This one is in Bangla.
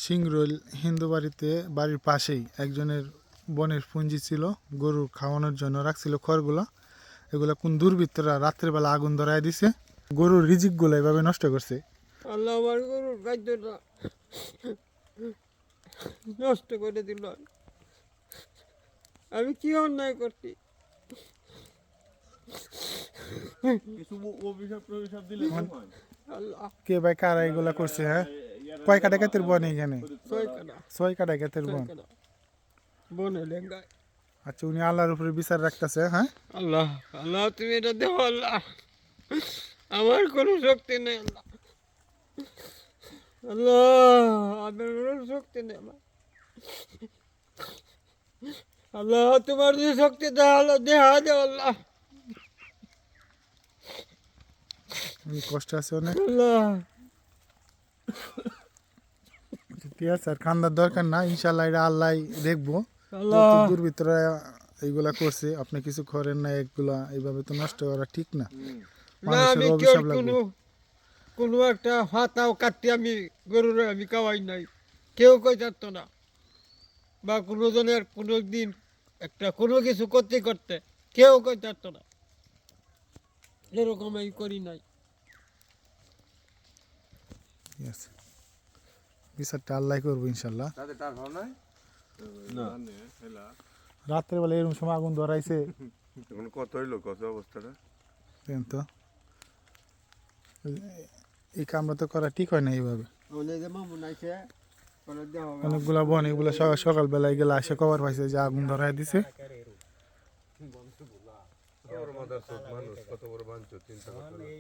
সিংরৈল হিন্দু বাড়ির পাশেই একজনের বনের পুঞ্জি ছিল, গরু খাওয়ানোর জন্য রাখছিল খড়গুলো। এগুলো কোন দুর্বৃত্তরা রাত্রেবেলা আগুন ধরায় দিছে, গরুর রিজিকগুলো এভাবে নষ্ট করছে। আল্লাহ আমার গরুর খাদ্যটা নষ্ট করে দিল। আমি কি অন্যায় করছি? আল্লাহ কে ভাই কারা এগুলা করছে? হ্যাঁ, কয় কাটা ক্ষেতের বন এখানে? 6 কাটা 6 কাটা ক্ষেতের বন। বনে লেঙ্গায়। আচ্ছা, উনি আল্লাহর উপরে বিচার রাখতেছে। হ্যাঁ, আল্লাহ আল্লাহ তুমি এটা দেও আল্লাহ, আমার কোনো শক্তি নেই আল্লাহ। আল্লাহ আমার কোনো শক্তি নেই আমার। আল্লাহ তোমার যে শক্তি দেওয়া আল্লাহ দেহা দেও আল্লাহ। উনি কষ্ট আছে অনেক। আল্লাহ ঠিক আছে, আর কান্দার দরকার না, ইনশাল্লাহ এটা আল্লাহ দেখবো। আল্লাহ যত দুর্বৃত্তরা এইগুলা করছে, আপনি কিছু করেন না, এগুলা এইভাবে তো নষ্ট করা ঠিক না। না মানুষের আমি কেউ অভিশাপ লাগবে। কোনো একটা হাতাও কাটতে আমি গরুরে আমি খাওয়াই নাই, কেউ কই থাকতো না। বা কোনো জনের কোনো দিন একটা কোনো কিছু করতে করতে কেউ কই থাকতো না, এরকম আমি করি নাই। ঠিক আছে, বিচারটা আল্লাহ করবো ইনশাল্লাহ। রাত্রে বেলা এরকম সময় আগুন ধরাইছে, কত হইলো কত অবস্থাটা? দেখেন তো, এই কামটা তো করা ঠিক হয় না এইভাবে। অনেকগুলা বন, এগুলো সকালবেলা এগুলো আসে খবর পাইছে যে আগুন ধরাই দিছে। মানুষ কত বড় বাঞ্চ চিন্তা করতে